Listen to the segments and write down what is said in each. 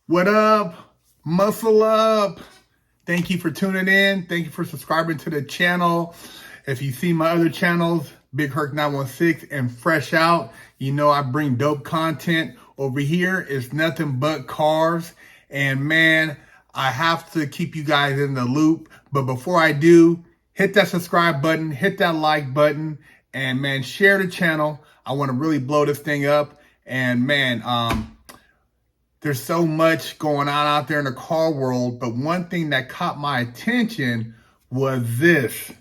What up? Muscle up. Thank you for tuning in. Thank you for subscribing to the channel. If you see my other channels, Big Herc 916 and Fresh Out, you know I bring dope content. Over here is nothing but cars. And man, I have to keep you guys in the loop. But before I do, hit that subscribe button, hit that like button, and man, share the channel. I want to really blow this thing up. And man, there's so much going on out there in the car world, but one thing that caught my attention was this.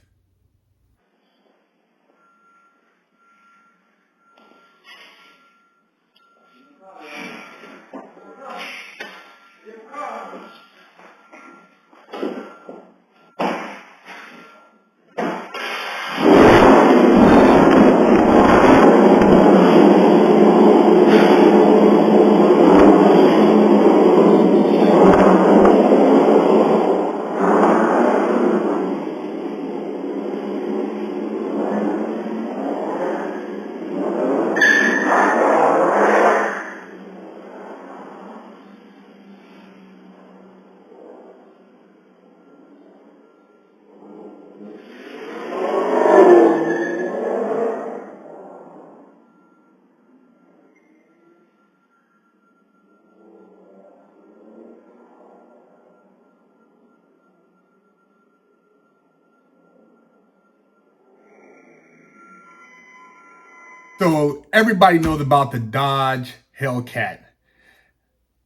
So everybody knows about the Dodge Hellcat,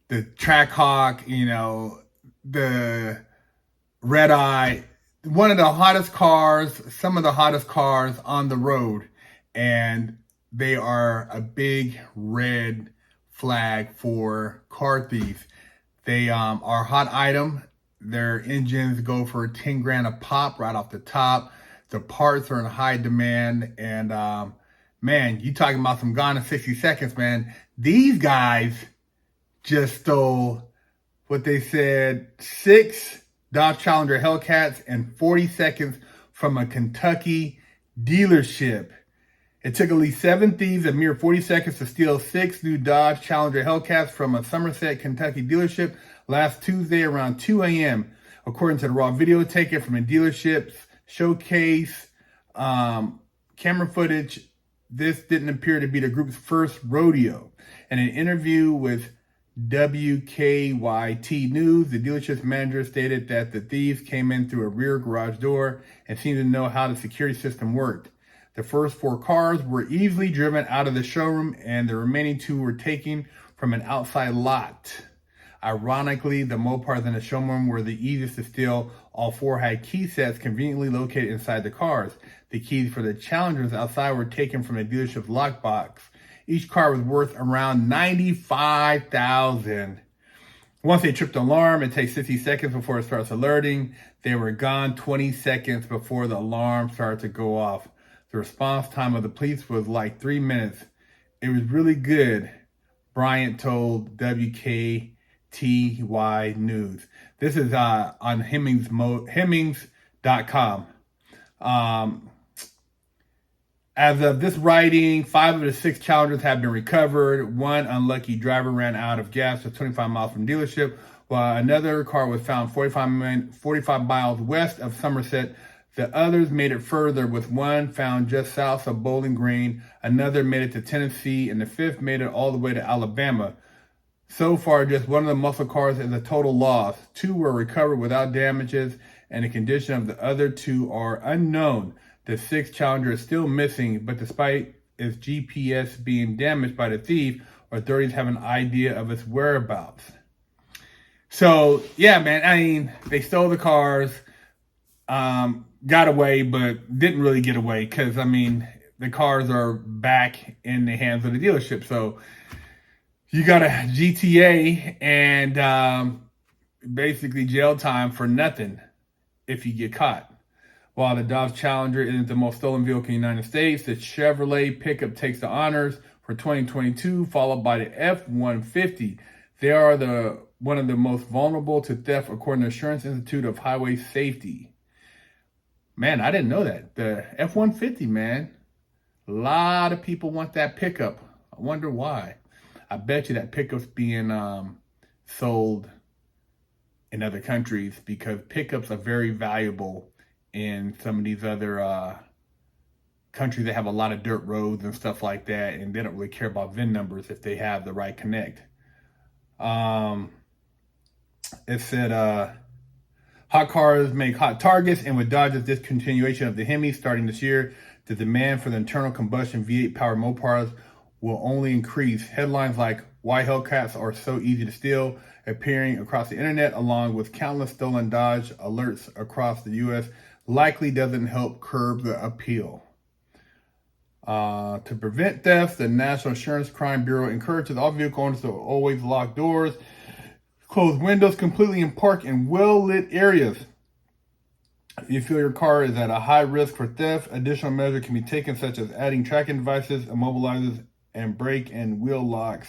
the Trackhawk, the Red Eye, one of the hottest cars, some of the hottest cars on the road. And they are a big red flag for car thieves. They are a hot item. Their engines go for 10 grand a pop right off the top. The parts are in high demand. And man, you talking about some gone in 60 seconds, man. These guys just stole what they said, 6 Dodge Challenger Hellcats in 40 seconds from a Kentucky dealership. It took at least 7 thieves a mere 40 seconds to steal 6 new Dodge Challenger Hellcats from a Somerset, Kentucky dealership last Tuesday around 2 a.m. According to the raw video taken from the dealership's showcase camera footage, this didn't appear to be the group's first rodeo. In an interview with WKYT News, the dealership's manager stated that the thieves came in through a rear garage door and seemed to know how the security system worked. The first 4 cars were easily driven out of the showroom, and the remaining 2 were taken from an outside lot. Ironically, the Mopars in the showroom were the easiest to steal. All 4 had key sets conveniently located inside the cars. The keys for the Challengers outside were taken from the dealership's lockbox. Each car was worth around $95,000. Once they tripped the alarm, it takes 60 seconds before it starts alerting. They were gone 20 seconds before the alarm started to go off. The response time of the police was like 3 minutes. It was really good, Bryant told WKTY News. This is on Hemmings.com. As of this writing, 5 of the 6 Challengers have been recovered. One unlucky driver ran out of gas at 25 miles from dealership, while another car was found 45 miles west of Somerset. The others made it further, with one found just south of Bowling Green, another made it to Tennessee, and the 5th made it all the way to Alabama. So far, just one of the muscle cars is a total loss. 2 were recovered without damages, and the condition of the other 2 are unknown. The 6th Challenger is still missing, but despite its GPS being damaged by the thief, authorities have an idea of its whereabouts. So, yeah, man, I mean, they stole the cars, got away, but didn't really get away because, I mean, the cars are back in the hands of the dealership. So, you got a GTA and basically jail time for nothing if you get caught. While the Dodge Challenger isn't the most stolen vehicle in the United States, the Chevrolet pickup takes the honors for 2022, followed by the F-150. They are one of the most vulnerable to theft, according to the Assurance Institute of Highway Safety. Man, I didn't know that. The F-150, man. A lot of people want that pickup. I wonder why. I bet you that pickup's being sold in other countries, because pickups are very valuable in some of these other countries that have a lot of dirt roads and stuff like that, and they don't really care about VIN numbers if they have the right connect. It said hot cars make hot targets, and with Dodge's discontinuation of the Hemi starting this year, the demand for the internal combustion V8 powered Mopars will only increase. Headlines like "Why Hellcats Are So Easy to Steal" appearing across the internet, along with countless stolen Dodge alerts across the U.S., likely doesn't help curb the appeal. To prevent theft, the National Insurance Crime Bureau encourages all vehicle owners to always lock doors, close windows completely, and park in well-lit areas. If you feel your car is at a high risk for theft, additional measures can be taken, such as adding tracking devices, immobilizers, and brake and wheel locks,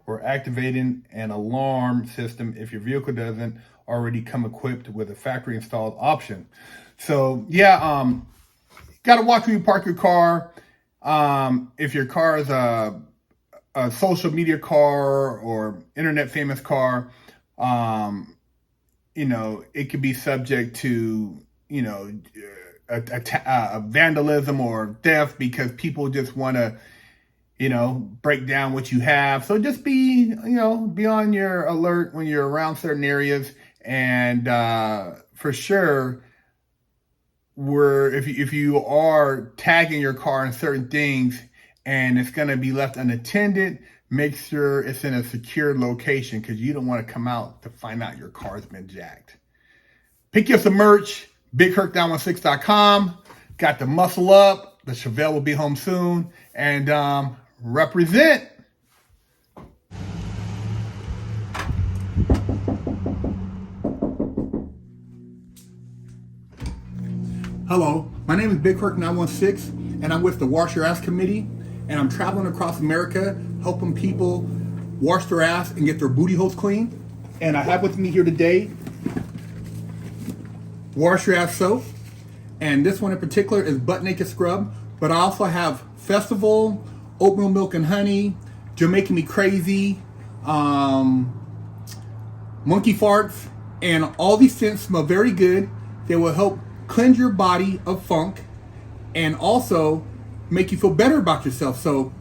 or activating an alarm system if your vehicle doesn't already come equipped with a factory installed option. So yeah, got to watch where you park your car. If your car is a social media car or internet famous car, it could be subject to, vandalism or theft, because people just want to, break down what you have. So just be on your alert when you're around certain areas. And for sure, if you are tagging your car in certain things and it's going to be left unattended, make sure it's in a secure location, because you don't want to come out to find out your car's been jacked. Pick you up some merch, BigHerc916.com. Got the Muscle Up. The Chevelle will be home soon. And represent. Hello, my name is BigHerc916, and I'm with the Wash Your Ass Committee, and I'm traveling across America helping people wash their ass and get their booty holes clean. And I have with me here today Wash Your Ass soap, and this one in particular is Butt Naked Scrub, but I also have Festival, Oatmeal Milk and Honey, Jamaican Me Crazy, Monkey Farts, and all these scents smell very good. They will help cleanse your body of funk and also make you feel better about yourself. So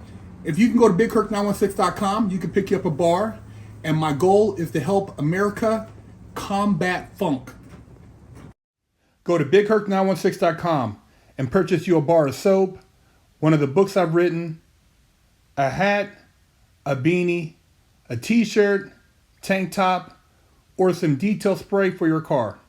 if you can go to BigHerc916.com, you can pick you up a bar, and my goal is to help America combat funk. Go to BigHerc916.com and purchase you a bar of soap, one of the books I've written, a hat, a beanie, a t-shirt, tank top, or some detail spray for your car.